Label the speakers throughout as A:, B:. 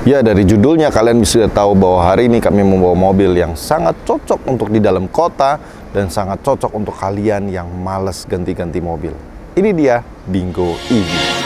A: Ya, dari judulnya kalian bisa tahu bahwa hari ini kami membawa mobil yang sangat cocok untuk di dalam kota dan sangat cocok untuk kalian yang males ganti-ganti mobil. Ini dia Dingo EV.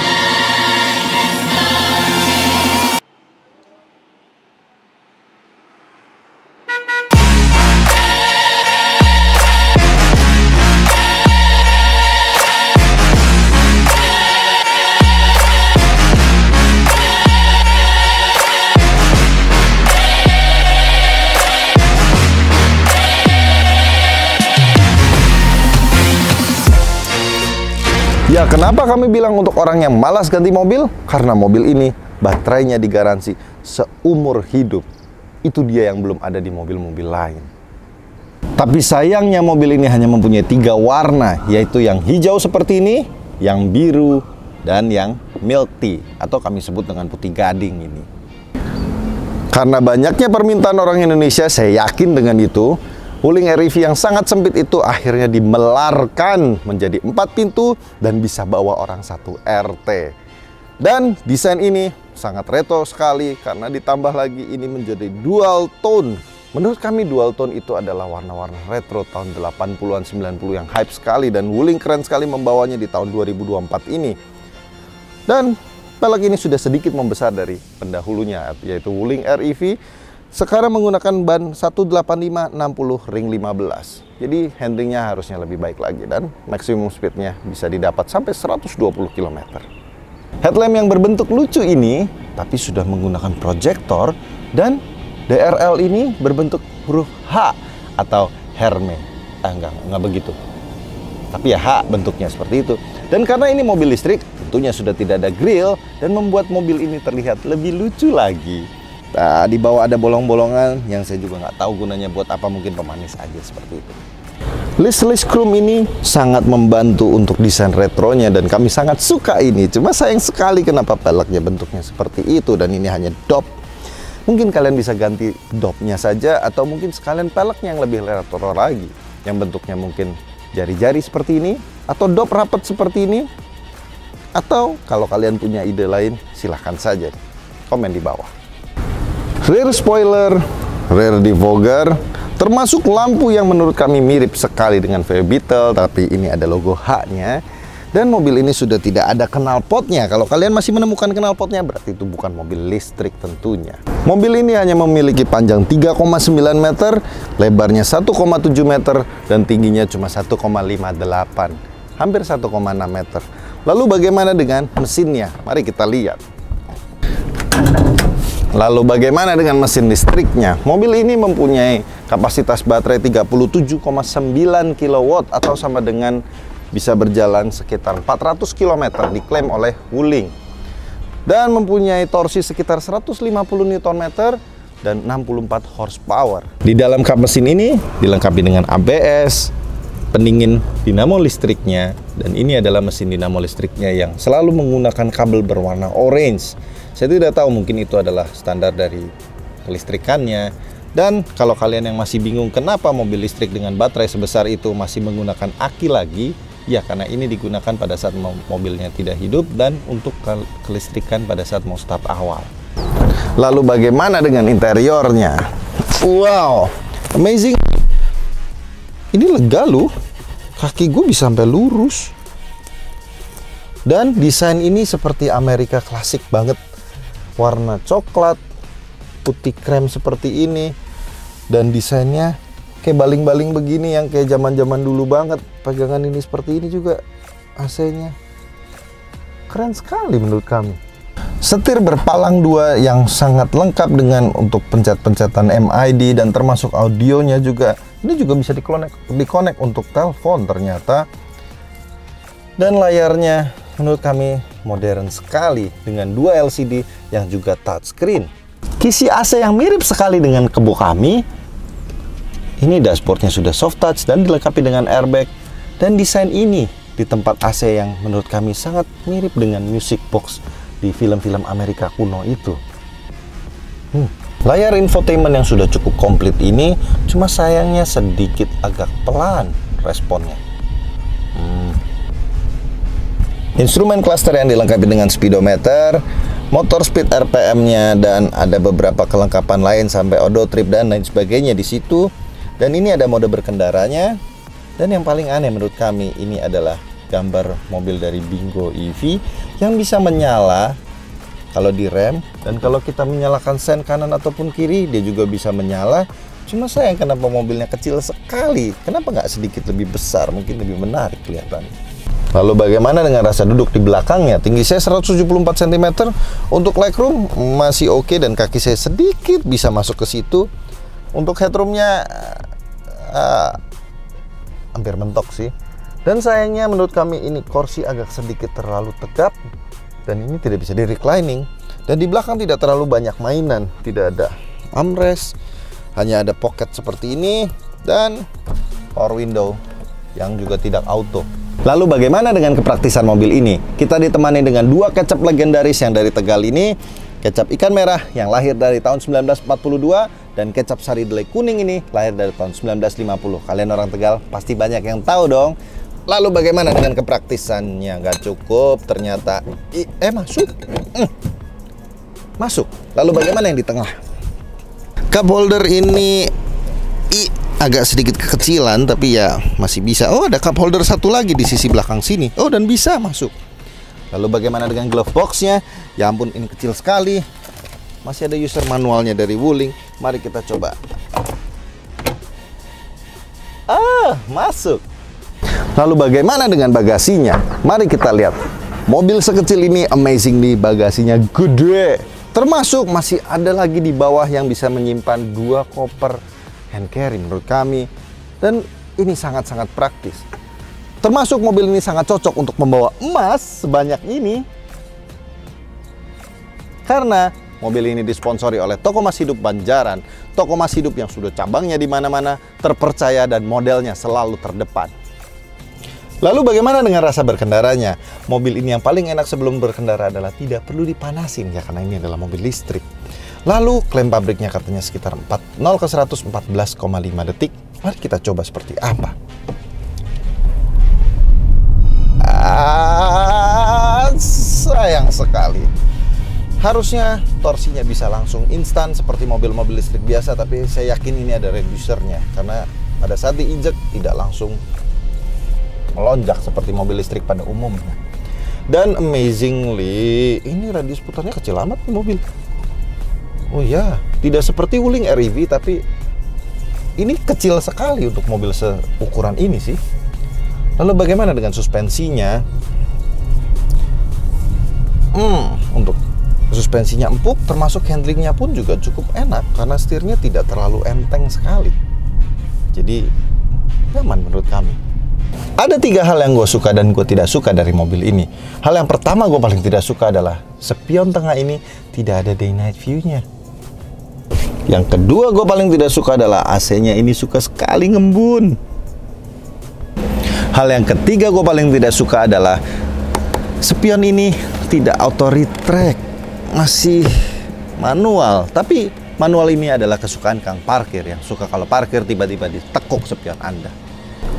A: Ya, kenapa kami bilang untuk orang yang malas ganti mobil? Karena mobil ini baterainya digaransi seumur hidup. Itu dia yang belum ada di mobil-mobil lain. Tapi sayangnya mobil ini hanya mempunyai 3 warna, yaitu yang hijau seperti ini, yang biru, dan yang milk tea, atau kami sebut dengan putih gading ini. Karena banyaknya permintaan orang Indonesia, saya yakin dengan itu, Wuling REV yang sangat sempit itu akhirnya dimelarkan menjadi 4 pintu dan bisa bawa orang 1 RT. Dan desain ini sangat retro sekali karena ditambah lagi ini menjadi dual tone. Menurut kami dual tone itu adalah warna-warna retro tahun 80-an 90 yang hype sekali, dan Wuling keren sekali membawanya di tahun 2024 ini. Dan pelek ini sudah sedikit membesar dari pendahulunya, yaitu Wuling REV. Sekarang menggunakan ban 185/60 ring 15. Jadi handlingnya harusnya lebih baik lagi dan maksimum speednya bisa didapat sampai 120 km. Headlamp yang berbentuk lucu ini tapi sudah menggunakan proyektor, dan DRL ini berbentuk huruf H atau Herme. Enggak begitu. Tapi ya H bentuknya seperti itu. Dan karena ini mobil listrik, tentunya sudah tidak ada grill dan membuat mobil ini terlihat lebih lucu lagi. Nah, di bawah ada bolong-bolongan yang saya juga nggak tahu gunanya buat apa, mungkin pemanis aja seperti itu. List chrome ini sangat membantu untuk desain retronya dan kami sangat suka ini. Cuma sayang sekali kenapa peleknya bentuknya seperti itu dan ini hanya dop. Mungkin kalian bisa ganti dopnya saja atau mungkin sekalian peleknya yang lebih retro lagi, yang bentuknya mungkin jari-jari seperti ini atau dop rapat seperti ini. Atau kalau kalian punya ide lain, silahkan saja komen di bawah. Rear spoiler, rear defogger, termasuk lampu yang menurut kami mirip sekali dengan VW Beetle, tapi ini ada logo H-nya. Dan mobil ini sudah tidak ada knalpotnya. Kalau kalian masih menemukan knalpotnya, berarti itu bukan mobil listrik tentunya. Mobil ini hanya memiliki panjang 3,9 meter, lebarnya 1,7 meter, dan tingginya cuma 1,58, hampir 1,6 meter. Lalu bagaimana dengan mesinnya? Mari kita lihat. Lalu bagaimana dengan mesin listriknya? Mobil ini mempunyai kapasitas baterai 37,9 kW atau sama dengan bisa berjalan sekitar 400 km diklaim oleh Wuling. Dan mempunyai torsi sekitar 150 Nm dan 64 horsepower. Di dalam kap mesin ini dilengkapi dengan ABS, pendingin dinamo listriknya, dan ini adalah mesin dinamo listriknya yang selalu menggunakan kabel berwarna orange. Saya tidak tahu, mungkin itu adalah standar dari kelistrikannya. Dan kalau kalian yang masih bingung kenapa mobil listrik dengan baterai sebesar itu masih menggunakan aki lagi, ya karena ini digunakan pada saat mobilnya tidak hidup dan untuk kelistrikan pada saat mau start awal. Lalu bagaimana dengan interiornya? Wow, amazing. Ini lega loh, kaki gue bisa sampai lurus. Dan desain ini seperti Amerika klasik banget. Warna coklat, putih krem seperti ini. Dan desainnya kayak baling-baling begini yang kayak zaman-zaman dulu banget. Pegangan ini seperti ini juga AC-nya. Keren sekali menurut kami. Setir berpalang 2 yang sangat lengkap dengan untuk pencet-pencetan MID dan termasuk audionya juga. Ini juga bisa dikonek untuk telepon ternyata. Dan layarnya menurut kami modern sekali dengan 2 LCD yang juga touchscreen. Kisi AC yang mirip sekali dengan kebo kami. Ini dashboardnya sudah soft touch dan dilengkapi dengan airbag. Dan desain ini di tempat AC yang menurut kami sangat mirip dengan music box di film-film Amerika kuno itu. Layar infotainment yang sudah cukup komplit ini, cuma sayangnya sedikit agak pelan responnya. Instrumen cluster yang dilengkapi dengan speedometer, motor speed RPM-nya, dan ada beberapa kelengkapan lain sampai odo trip dan lain sebagainya di situ. Dan ini ada mode berkendaranya. Dan yang paling aneh menurut kami, ini adalah gambar mobil dari Bingo EV yang bisa menyala kalau direm, dan kalau kita menyalakan sen kanan ataupun kiri dia juga bisa menyala. Cuma sayang kenapa mobilnya kecil sekali, kenapa nggak sedikit lebih besar, mungkin lebih menarik kelihatannya. Lalu bagaimana dengan rasa duduk di belakangnya? Tinggi saya 174 cm, untuk legroom masih oke dan kaki saya sedikit bisa masuk ke situ. Untuk headroomnya hampir mentok sih. Dan sayangnya menurut kami ini kursi agak sedikit terlalu tegap, dan ini tidak bisa di reclining. Dan di belakang tidak terlalu banyak mainan, tidak ada armrest, hanya ada pocket seperti ini, dan power window yang juga tidak auto. Lalu bagaimana dengan kepraktisan mobil ini? Kita ditemani dengan dua kecap legendaris yang dari Tegal ini, kecap ikan merah yang lahir dari tahun 1942, dan kecap sari delai kuning ini lahir dari tahun 1950. Kalian orang Tegal pasti banyak yang tahu dong. Lalu bagaimana dengan kepraktisannya? Gak cukup ternyata. Masuk. Masuk. Lalu bagaimana yang di tengah? Cup holder ini agak sedikit kekecilan, tapi ya masih bisa. Oh, ada cup holder satu lagi di sisi belakang sini. Oh, dan bisa masuk. Lalu bagaimana dengan glove box-nya? Ya ampun, ini kecil sekali. Masih ada user manualnya dari Wuling. Mari kita coba. Masuk. Lalu bagaimana dengan bagasinya? Mari kita lihat. Mobil sekecil ini amazing nih, bagasinya gede. Termasuk masih ada lagi di bawah yang bisa menyimpan 2 koper hand carry menurut kami. Dan ini sangat-sangat praktis. Termasuk mobil ini sangat cocok untuk membawa emas sebanyak ini. Karena mobil ini disponsori oleh Toko Mas Hidup Banjaran. Toko Mas Hidup yang sudah cabangnya di mana-mana, terpercaya dan modelnya selalu terdepan. Lalu bagaimana dengan rasa berkendaranya? Mobil ini yang paling enak sebelum berkendara adalah tidak perlu dipanasin ya, karena ini adalah mobil listrik. Lalu klaim pabriknya katanya sekitar 0 ke 100 14,5 detik. Mari kita coba seperti apa. Sayang sekali. Harusnya torsinya bisa langsung instan seperti mobil-mobil listrik biasa, tapi saya yakin ini ada reducernya, karena pada saat diinjek tidak langsung melonjak seperti mobil listrik pada umumnya. Dan amazingly, ini radius putarnya kecil amat nih mobil. Oh ya, tidak seperti Wuling REV, tapi ini kecil sekali untuk mobil seukuran ini sih. Lalu bagaimana dengan suspensinya? Untuk suspensinya empuk, termasuk handlingnya pun juga cukup enak, karena setirnya tidak terlalu enteng sekali. Jadi nyaman menurut kami. Ada 3 hal yang gue suka dan gue tidak suka dari mobil ini. Hal yang pertama gue paling tidak suka adalah spion tengah ini tidak ada day night view-nya. Yang kedua gue paling tidak suka adalah AC-nya ini suka sekali ngembun. Hal yang ketiga gue paling tidak suka adalah spion ini tidak auto retract, masih manual. Tapi manual ini adalah kesukaan Kang Parkir yang suka kalau parkir tiba-tiba ditekuk spion Anda.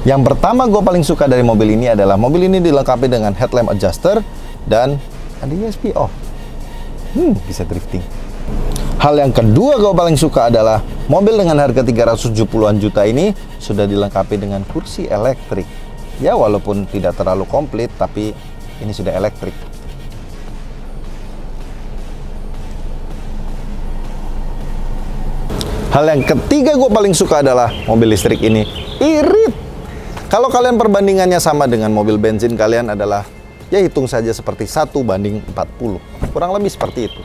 A: Yang pertama gue paling suka dari mobil ini adalah mobil ini dilengkapi dengan headlamp adjuster dan ada USB off. Bisa drifting. Hal yang kedua gue paling suka adalah mobil dengan harga 370-an juta ini sudah dilengkapi dengan kursi elektrik. Ya walaupun tidak terlalu komplit, tapi ini sudah elektrik. Hal yang ketiga gue paling suka adalah mobil listrik ini irit. Kalau kalian perbandingannya sama dengan mobil bensin, kalian adalah, ya hitung saja seperti 1:40. Kurang lebih seperti itu.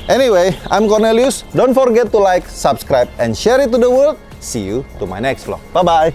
A: Anyway, I'm Cornelius. Don't forget to like, subscribe, and share it to the world. See you to my next vlog. Bye-bye.